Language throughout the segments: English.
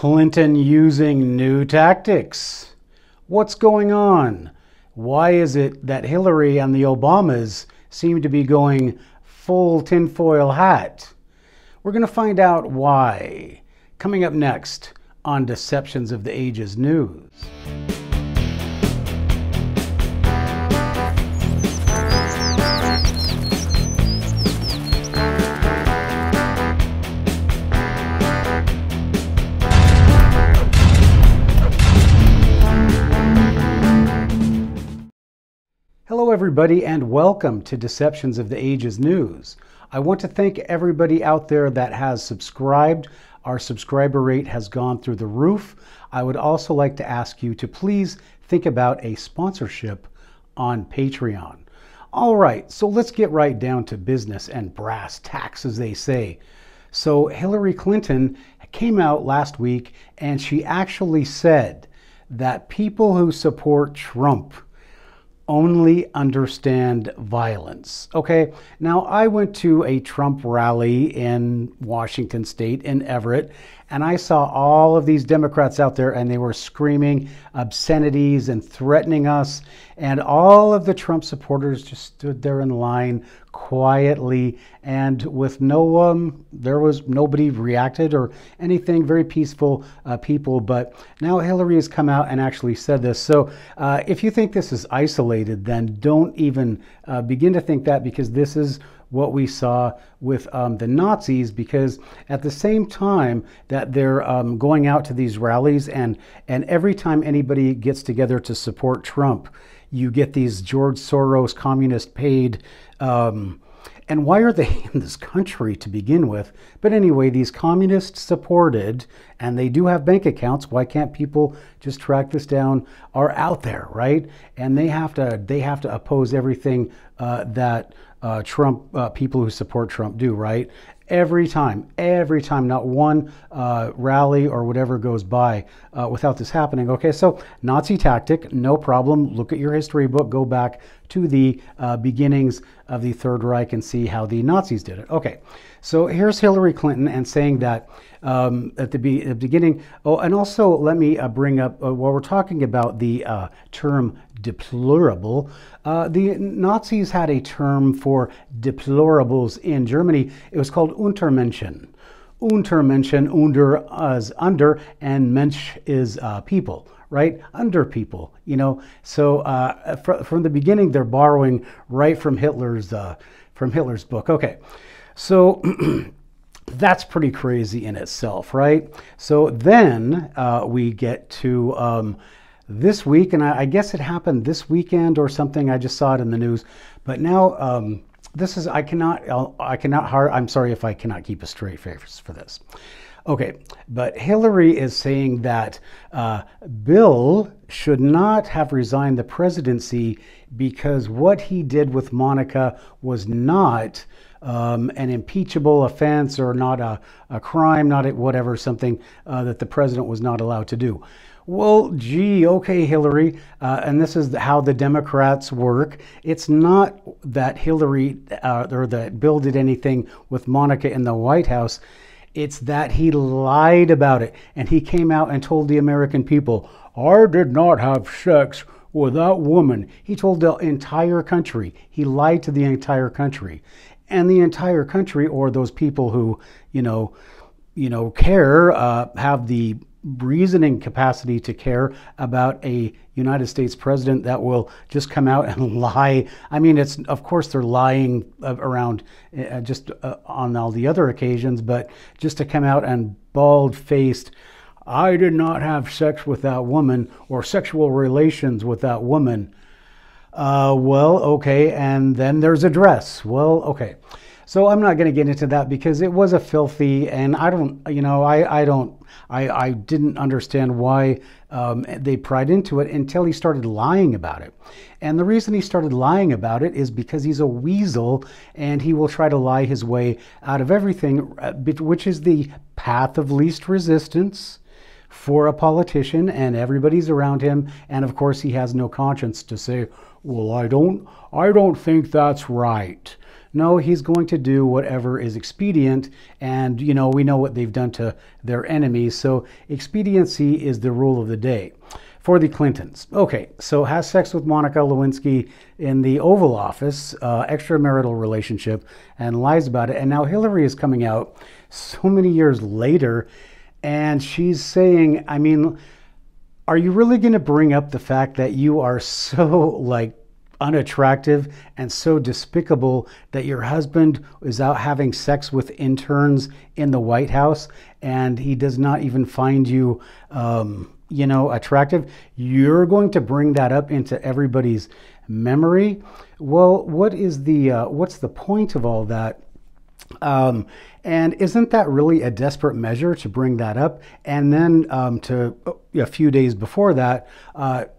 Clinton using new tactics. What's going on? Why is it that Hillary and the Obamas seem to be going full tinfoil hat? We're going to find out why. Coming up next on Deceptions of the Ages News. Hello everybody and welcome to Deceptions of the Ages News. I want to thank everybody out there that has subscribed. Our subscriber rate has gone through the roof. I would also like to ask you to please think about a sponsorship on Patreon. All right, so let's get right down to business and brass tacks, as they say. So Hillary Clinton came out last week and she actually said that people who support Trump only understand violence. Okay, now I went to a Trump rally in Washington State, in Everett, and I saw all of these Democrats out there and they were screaming obscenities and threatening us, and all of the Trump supporters just stood there in line quietly and with nobody reacted or anything, very peaceful people. But now Hillary has come out and actually said this. So if you think this is isolated, then don't even begin to think that, because this is what we saw with the Nazis, because at the same time that they're going out to these rallies and every time anybody gets together to support Trump, you get these George Soros communist paid, and why are they in this country to begin with? But anyway, these communist supported, and they do have bank accounts. Why can't people just track this down? Are out there, right? And they have to oppose everything that Trump people who support Trump do, right? Every time, not one rally or whatever goes by without this happening. Okay, so Nazi tactic, no problem. Look at your history book, go back to the beginnings of the Third Reich and see how the Nazis did it. Okay, so here's Hillary Clinton and saying that at the beginning. Oh, and also let me bring up, while we're talking about the term deplorable, the Nazis had a term for deplorables in Germany. It was called Untermenschen. Untermenschen, under as under, and Mensch is people, right? Under people, you know. So from the beginning, they're borrowing right from Hitler's book. Okay, so that's pretty crazy in itself, right? So then we get to this week, and I guess it happened this weekend or something. I just saw it in the news, but now this is, I'm sorry if I cannot keep a straight face for this. Okay, but Hillary is saying that Bill should not have resigned the presidency because what he did with Monica was not an impeachable offense, or not a crime, not a whatever, something that the president was not allowed to do. Well, gee, okay, Hillary, and this is how the Democrats work. It's not that Hillary or that Bill did anything with Monica in the White House. It's that he lied about it, and he came out and told the American people, "I did not have sex with that woman." He told the entire country. He lied to the entire country, and the entire country, or those people who care, have the reasoning capacity to care about a United States president that will just come out and lie. I mean, it's, of course they're lying around just on all the other occasions, but just to come out and bald-faced, "I did not have sex with that woman," or sexual relations with that woman. Well, okay, and then there's a dress. Well, okay. So I'm not going to get into that because it was a filthy, and I didn't understand why they pried into it until he started lying about it. And the reason he started lying about it is because he's a weasel, and he will try to lie his way out of everything, which is the path of least resistance for a politician, and everybody's around him. And of course, he has no conscience to say, "Well, I don't think that's right." No, he's going to do whatever is expedient. And, you know, we know what they've done to their enemies. So expediency is the rule of the day for the Clintons. Okay, so has sex with Monica Lewinsky in the Oval Office, extramarital relationship, and lies about it. And now Hillary is coming out so many years later, and she's saying, I mean, are you really going to bring up the fact that you are so, like, unattractive and so despicable that your husband is out having sex with interns in the White House and he does not even find you, you know, attractive? You're going to bring that up into everybody's memory? Well, what's the point of all that? And isn't that really a desperate measure to bring that up? And then a few days before that,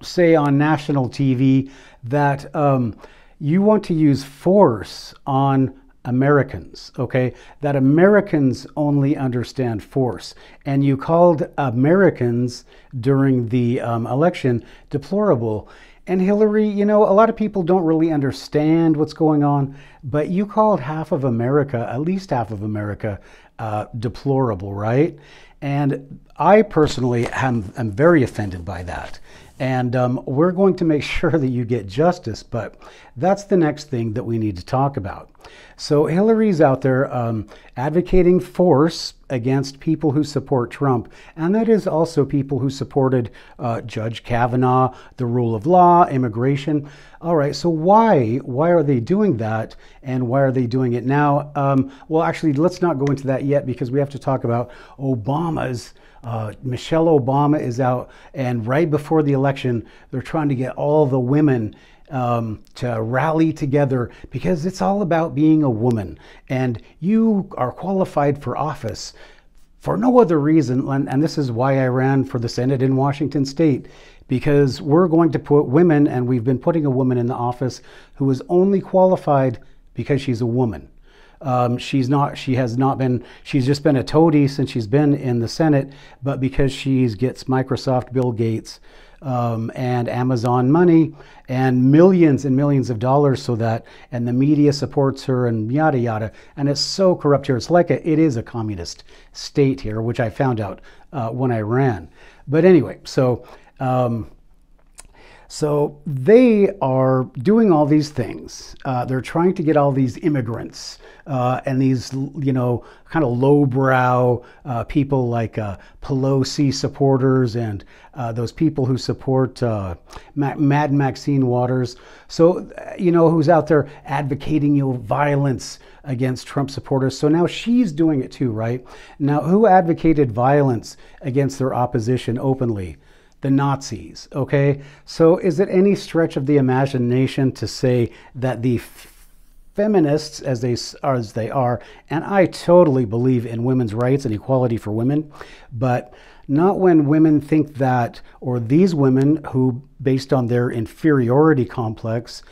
say on national TV that you want to use force on Americans, okay? That Americans only understand force. And you called Americans during the election deplorable. And Hillary, you know, a lot of people don't really understand what's going on, but you called half of America, at least half of America, deplorable, right? And I personally am very offended by that. And we're going to make sure that you get justice, but that's the next thing that we need to talk about. So Hillary's out there advocating force against people who support Trump, and that is also people who supported Judge Kavanaugh, the rule of law, immigration. All right, so why are they doing that, and why are they doing it now? Well, actually, let's not go into that yet because we have to talk about Obama's. Michelle Obama is out, and right before the election, they're trying to get all the women to rally together because it's all about being a woman, and you are qualified for office for no other reason. And this is why I ran for the Senate in Washington State, because we're going to put women, and we've been putting a woman in the office who is only qualified because she's a woman. She's just been a toady since she's been in the Senate, but because she gets Microsoft, Bill Gates, and Amazon money and millions of dollars, and the media supports her and yada yada, and it's so corrupt here. It is a communist state here, which I found out when I ran. But anyway, so they are doing all these things. They're trying to get all these immigrants and these, you know, kind of lowbrow people like Pelosi supporters and those people who support Mad Maxine Waters. So, you know, who's out there advocating, you know, violence against Trump supporters. So now she's doing it too, right? Now, who advocated violence against their opposition openly? The Nazis, okay? So is it any stretch of the imagination to say that the feminists, as they are, and I totally believe in women's rights and equality for women, but not when women think that, or these women who, based on their inferiority complex,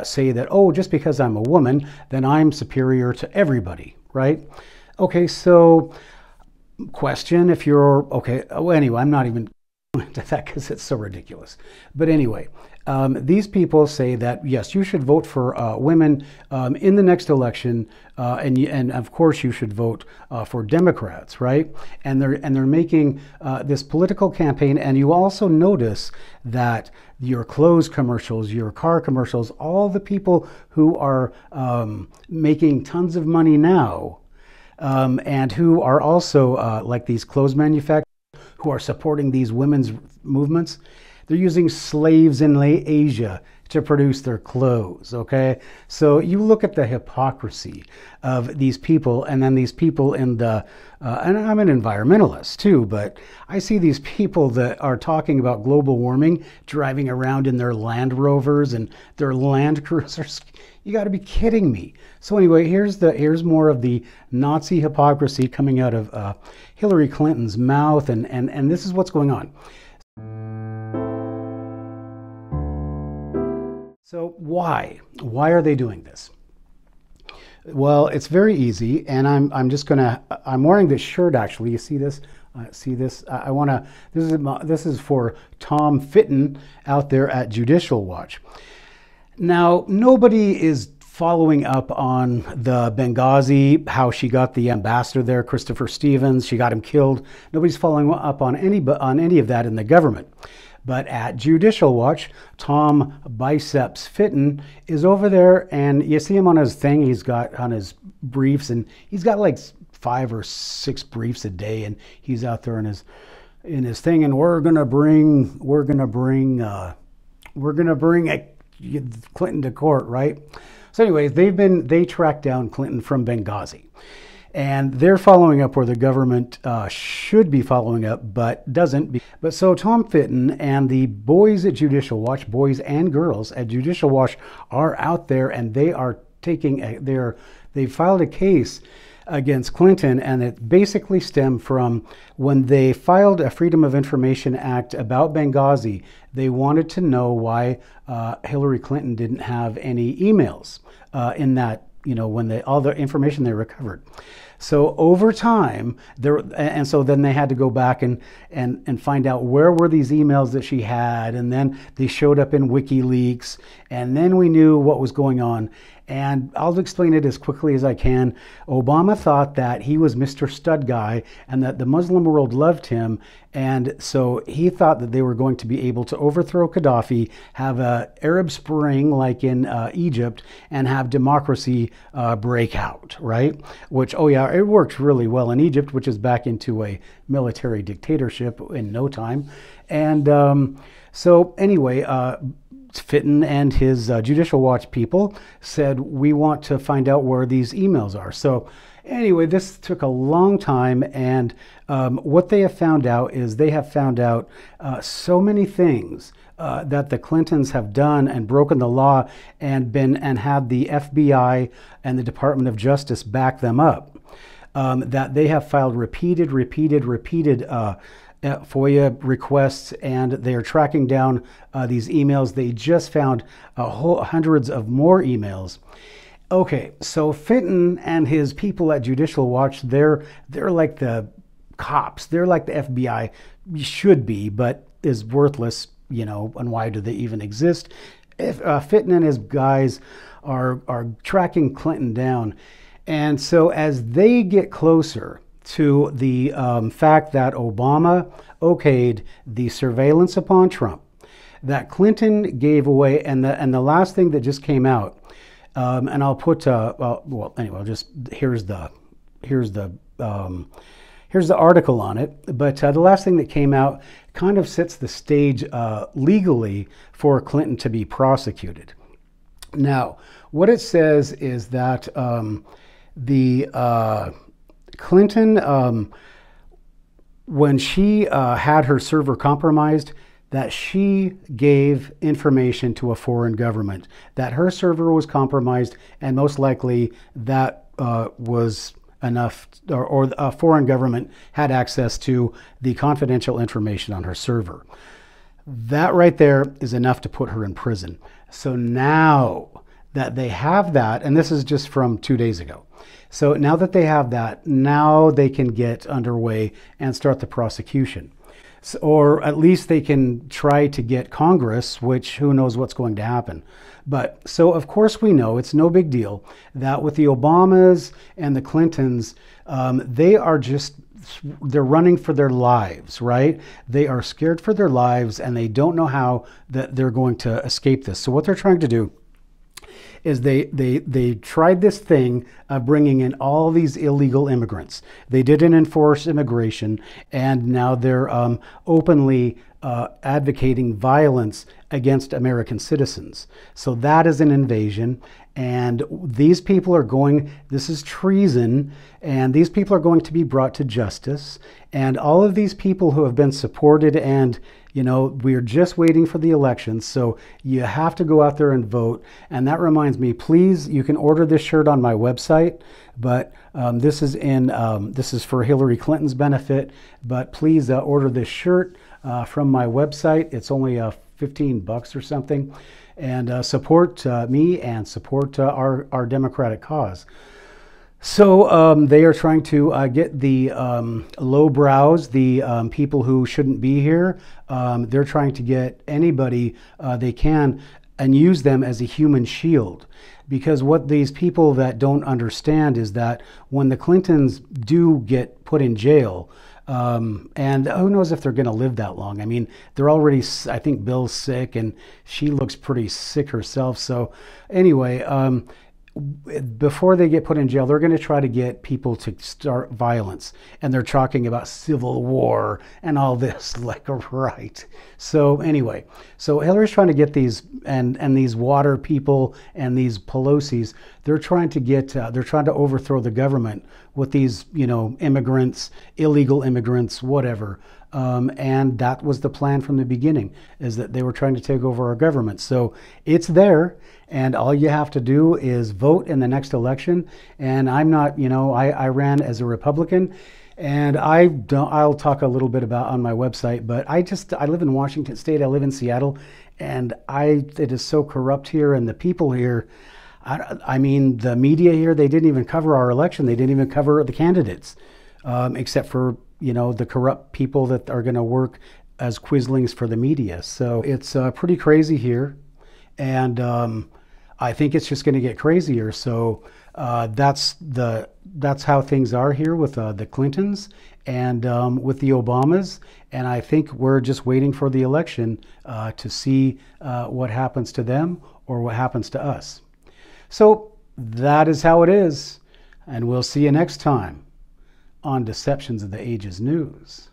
say that, oh, just because I'm a woman, then I'm superior to everybody, right? Okay, so question, if you're, okay, oh, anyway, I'm not even to that because it's so ridiculous. But anyway, these people say that yes, you should vote for women in the next election, and of course you should vote for Democrats, right? And they're making this political campaign. And you also notice that your clothes commercials, your car commercials, all the people who are making tons of money now, and who are also like these clothes manufacturers, who are supporting these women's movements, they're using slaves in Asia to produce their clothes, okay? So you look at the hypocrisy of these people, and then these people in the, and I'm an environmentalist too, but I see these people that are talking about global warming, driving around in their Land Rovers and their Land Cruisers. You got to be kidding me. So anyway, here's more of the Nazi hypocrisy coming out of Hillary Clinton's mouth, and this is what's going on. So why are they doing this? Well, it's very easy, and I'm wearing this shirt actually. You see this? See this? This is for Tom Fitton out there at Judicial Watch. Now, nobody is following up on the Benghazi, how she got the ambassador there, Christopher Stevens, she got him killed. Nobody's following up on any of that in the government. But at Judicial Watch, Tom Biceps Fitton is over there, and you see him on his thing. He's got on his briefs, and he's got like 5 or 6 briefs a day, and he's out there in his thing. And we're gonna bring Clinton to court, right? So, anyways, they tracked down Clinton from Benghazi. And they're following up where the government should be following up, but doesn't. But so Tom Fitton and the boys at Judicial Watch, boys and girls at Judicial Watch, are out there, and they are they filed a case against Clinton, and it basically stemmed from when they filed a Freedom of Information Act about Benghazi. They wanted to know why Hillary Clinton didn't have any emails in that, when all the information they recovered. So over time, so then they had to go back and find out where were these emails that she had, and then they showed up in WikiLeaks, and then we knew what was going on. And I'll explain it as quickly as I can. Obama thought that he was Mr. Stud Guy and that the Muslim world loved him. And so he thought that they were going to be able to overthrow Gaddafi, have an Arab Spring like in Egypt, and have democracy break out, right? Which, oh yeah, it worked really well in Egypt, which is back into a military dictatorship in no time. And so anyway, Fitton and his Judicial Watch people said, we want to find out where these emails are. So anyway, this took a long time, and what they have found out is they have found out so many things that the Clintons have done and broken the law and had the FBI and the Department of Justice back them up, that they have filed repeated FOIA requests, and they are tracking down these emails. They just found hundreds of more emails. Okay, so Fitton and his people at Judicial Watch, they're like the cops. They're like the FBI should be, but is worthless, and why do they even exist? Fitton and his guys are tracking Clinton down. And so as they get closer to the fact that Obama okayed the surveillance upon Trump, that Clinton gave away, and the last thing that just came out, and I'll put well anyway, here's the article on it. But the last thing that came out kind of sets the stage legally for Clinton to be prosecuted. Now, what it says is that Clinton, when she had her server compromised, that she gave information to a foreign government, that her server was compromised, and most likely that was enough, or a foreign government had access to the confidential information on her server. That right there is enough to put her in prison. So now that they have that, and this is just from 2 days ago, so now that they have that, now they can get underway and start the prosecution. So, or at least they can try to get Congress, which who knows what's going to happen. But so of course we know it's no big deal that with the Obamas and the Clintons, they're running for their lives, right? They are scared for their lives, and they don't know how that they're going to escape this. So what they're trying to do is they tried this thing of bringing in all these illegal immigrants. They didn't enforce immigration, and now they're openly advocating violence against American citizens. So that is an invasion, and these people are this is treason, and these people are going to be brought to justice. And all of these people who have been supported, and we're just waiting for the elections, so you have to go out there and vote. And that reminds me, please, you can order this shirt on my website, but this is for Hillary Clinton's benefit. But please order this shirt from my website. It's only $15 or something, and support me and support our democratic cause. So they are trying to get the low brows, the people who shouldn't be here. They're trying to get anybody they can and use them as a human shield. Because what these people that don't understand is that when the Clintons do get put in jail, and who knows if they're going to live that long. I mean, they're already, I think Bill's sick and she looks pretty sick herself. So anyway, before they get put in jail, they're going to try to get people to start violence. And they're talking about civil war and all this, like, right. So anyway, so Hillary's trying to get these, and these water people and these Pelosi's, they're trying to get, they're trying to overthrow the government with these, you know, immigrants, illegal immigrants, whatever. And that was the plan from the beginning, is that they were trying to take over our government. So it's there, and all you have to do is vote in the next election. And I'm not, you know, I ran as a Republican, and I'll talk a little bit about on my website, but I live in Washington State, I live in Seattle, and it is so corrupt here, and the people here, I mean, the media here, they didn't even cover our election. They didn't even cover the candidates, except for, you know, the corrupt people that are going to work as quislings for the media. So it's pretty crazy here. And I think it's just going to get crazier. So that's how things are here with the Clintons and with the Obamas. And I think we're just waiting for the election to see what happens to them or what happens to us. So that is how it is, and we'll see you next time on Deceptions of the Ages News.